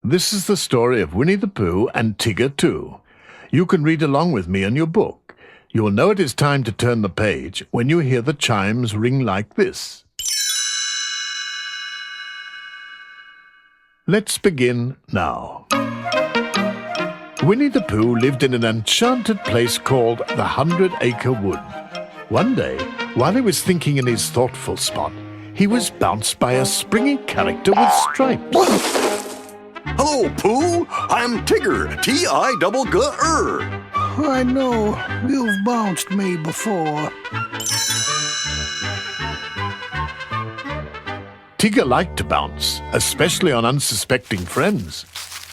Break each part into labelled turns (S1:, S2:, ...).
S1: This is the story of Winnie the Pooh and Tigger too. You can read along with me in your book. You will know it is time to turn the page when you hear the chimes ring like this. Let's begin now. Winnie the Pooh lived in an enchanted place called the 100-Acre Wood. One day, while he was thinking in his thoughtful spot, he was bounced by a springy character with stripes.
S2: Hello, Pooh. I'm Tigger, T-I-G-G-R.
S3: I know. You've bounced me before.
S1: Tigger liked to bounce, especially on unsuspecting friends.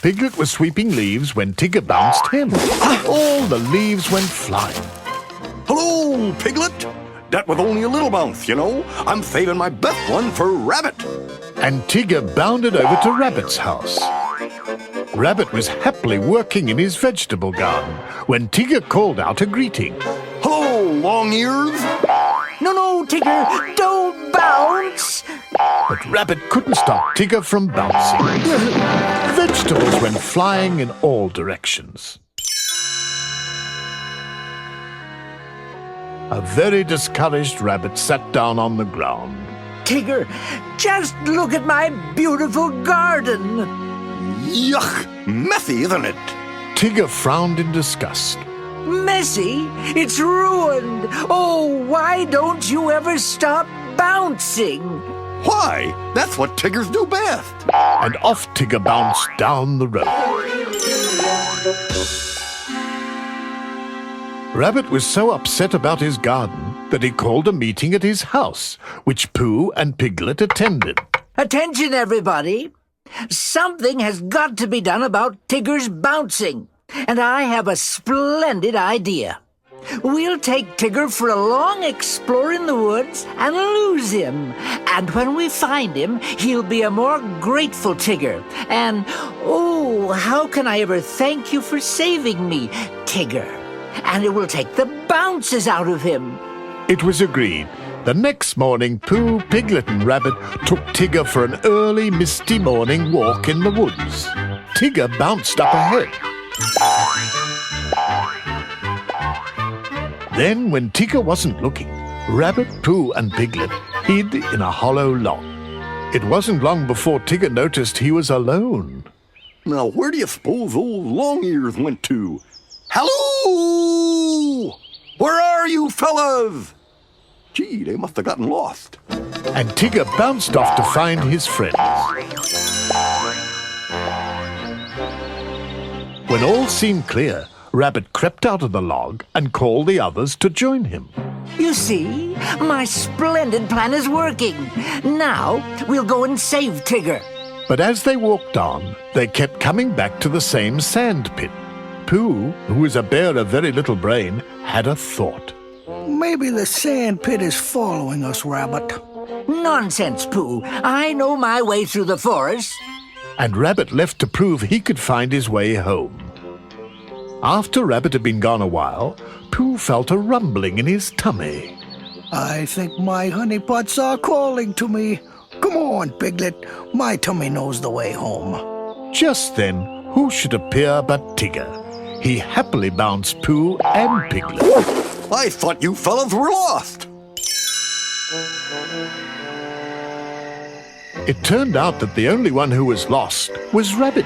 S1: Piglet was sweeping leaves when Tigger bounced him. All the leaves went flying.
S2: Hello, Piglet. That was only a little bounce, you know. I'm saving my best one for Rabbit.
S1: And Tigger bounded over to Rabbit's house. Rabbit was happily working in his vegetable garden when Tigger called out a greeting.
S2: Hello, long ears.
S4: No, Tigger, don't bounce!
S1: But Rabbit couldn't stop Tigger from bouncing. Vegetables went flying in all directions. A very discouraged Rabbit sat down on the ground.
S4: Tigger, just look at my beautiful garden.
S2: Yuck! Messy, isn't it?
S1: Tigger frowned in disgust.
S4: Messy? It's ruined. Oh, why don't you ever stop bouncing?
S2: Why? That's what Tiggers do best.
S1: And off Tigger bounced down the road. Rabbit was so upset about his garden that he called a meeting at his house, which Pooh and Piglet attended.
S4: Attention, everybody. Something has got to be done about Tigger's bouncing, and I have a splendid idea. We'll take Tigger for a long explore in the woods and lose him. And when we find him, he'll be a more grateful Tigger. And, oh, how can I ever thank you for saving me, Tigger? And it will take the bounces out of him.
S1: It was agreed. The next morning, Pooh, Piglet and Rabbit took Tigger for an early, misty morning walk in the woods. Tigger bounced up ahead. Then, when Tigger wasn't looking, Rabbit, Pooh and Piglet hid in a hollow log. It wasn't long before Tigger noticed he was alone.
S2: Now, where do you suppose old long ears went to? Hello! Where are you fellas? Gee, they must have gotten lost.
S1: And Tigger bounced off to find his friends. When all seemed clear, Rabbit crept out of the log and called the others to join him.
S4: You see, my splendid plan is working. Now, we'll go and save Tigger.
S1: But as they walked on, they kept coming back to the same sand pit. Pooh, who was a bear of very little brain, had a thought.
S3: Maybe the sand pit is following us, Rabbit.
S4: Nonsense, Pooh. I know my way through the forest.
S1: And Rabbit left to prove he could find his way home. After Rabbit had been gone a while, Pooh felt a rumbling in his tummy.
S3: I think my honeypots are calling to me. Come on, Piglet. My tummy knows the way home.
S1: Just then, who should appear but Tigger? He happily bounced Pooh and Piglet.
S2: I thought you fellas were lost.
S1: It turned out that the only one who was lost was Rabbit.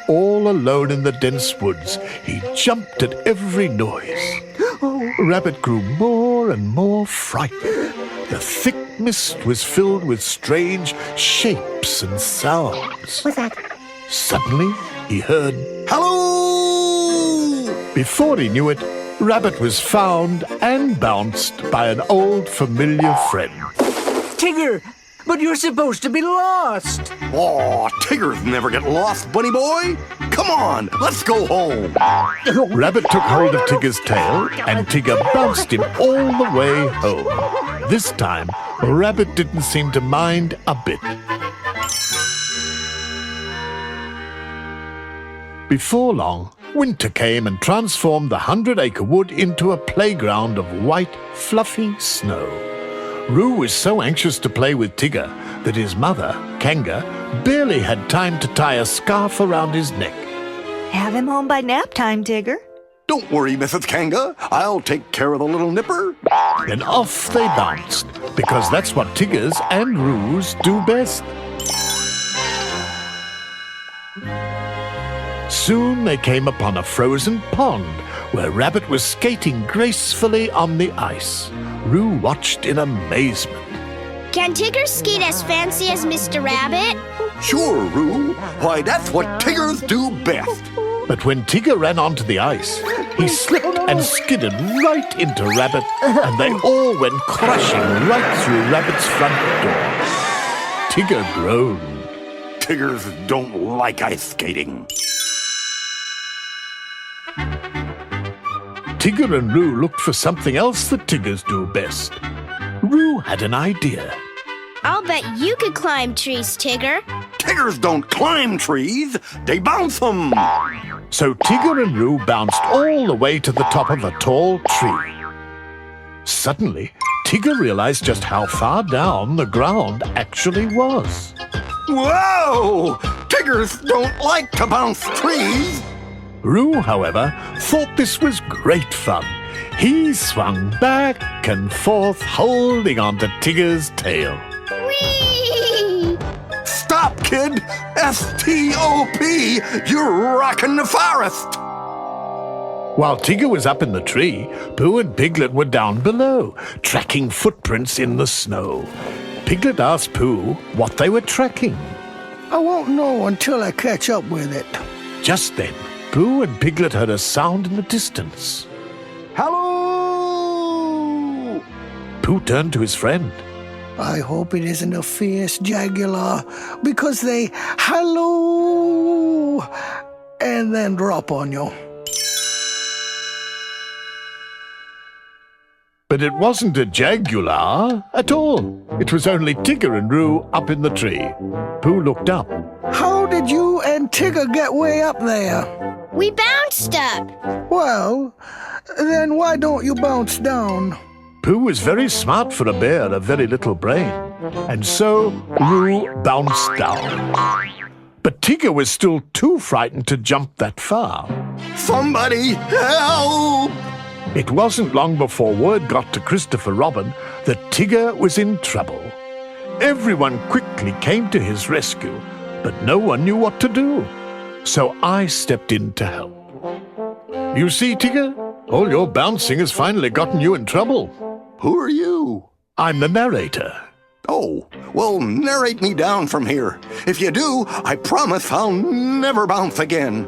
S1: All alone in the dense woods, he jumped at every noise. Rabbit grew more and more frightened. The thick mist was filled with strange shapes and sounds.
S4: What's that?
S1: Suddenly, he heard,
S2: Hello!
S1: Before he knew it, Rabbit was found and bounced by an old familiar friend.
S4: Tigger, but you're supposed to be lost.
S2: Aw, Tiggers never get lost, bunny boy. Come on, let's go home.
S1: Rabbit took hold of Tigger's tail, and Tigger bounced him all the way home. This time, Rabbit didn't seem to mind a bit. Before long, winter came and transformed the 100-Acre Wood into a playground of white, fluffy snow. Roo was so anxious to play with Tigger that his mother, Kanga, barely had time to tie a scarf around his neck.
S5: Have him home by nap time, Tigger.
S2: Don't worry, Mrs. Kanga. I'll take care of the little nipper.
S1: Then off they bounced, because that's what Tiggers and Roos do best. Soon they came upon a frozen pond where Rabbit was skating gracefully on the ice. Roo watched in amazement.
S6: Can Tigger skate as fancy as Mr. Rabbit?
S2: Sure, Roo. Why, that's what Tiggers do best.
S1: But when Tigger ran onto the ice, he slipped and skidded right into Rabbit, and they all went crashing right through Rabbit's front door. Tigger groaned.
S2: Tiggers don't like ice skating.
S1: Tigger and Roo looked for something else that Tiggers do best. Roo had an idea.
S6: I'll bet you could climb trees, Tigger.
S2: Tiggers don't climb trees, they bounce them.
S1: So Tigger and Roo bounced all the way to the top of a tall tree. Suddenly, Tigger realized just how far down the ground actually was.
S2: Whoa! Tiggers don't like to bounce trees.
S1: Roo, however, thought this was great fun. He swung back and forth, holding onto Tigger's tail.
S6: Whee!
S2: Stop, kid! S-T-O-P! You're rocking the forest!
S1: While Tigger was up in the tree, Pooh and Piglet were down below, tracking footprints in the snow. Piglet asked Pooh what they were tracking.
S3: I won't know until I catch up with it.
S1: Just then, Pooh and Piglet heard a sound in the distance.
S2: Hello!
S1: Pooh turned to his friend.
S3: I hope it isn't a fierce jaguar, because they hello and then drop on you.
S1: But it wasn't a jaguar at all. It was only Tigger and Roo up in the tree. Pooh looked up.
S3: How did you and Tigger get way up there?
S6: We bounced up.
S3: Well, then why don't you bounce down?
S1: Pooh was very smart for a bear, a very little brain. And so Roo bounced down. But Tigger was still too frightened to jump that far.
S2: Somebody help!
S1: It wasn't long before word got to Christopher Robin that Tigger was in trouble. Everyone quickly came to his rescue, but no one knew what to do. So I stepped in to help. You see, Tigger, all your bouncing has finally gotten you in trouble.
S2: Who are you?
S1: I'm the narrator.
S2: Oh, well, narrate me down from here. If you do, I promise I'll never bounce again.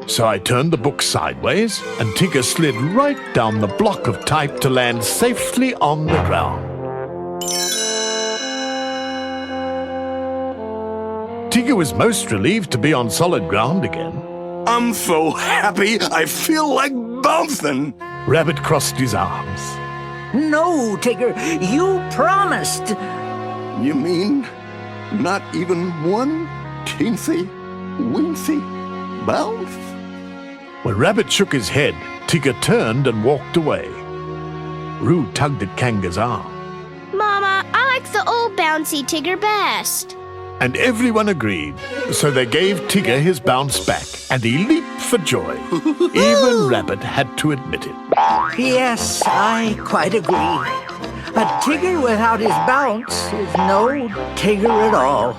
S1: So I turned the book sideways, and Tigger slid right down the block of type to land safely on the ground. Tigger was most relieved to be on solid ground again.
S2: I'm so happy I feel like bouncing.
S1: Rabbit crossed his arms.
S4: No, Tigger, you promised.
S2: You mean not even one teensy, weensy bounce?
S1: When Rabbit shook his head, Tigger turned and walked away. Roo tugged at Kanga's arm,
S6: Mama, I like the old bouncy Tigger best.
S1: and everyone agreed. So they gave Tigger his bounce back, and he leaped for joy. Even Rabbit had to admit it.
S4: Yes, I quite agree. A Tigger without his bounce is no Tigger at all.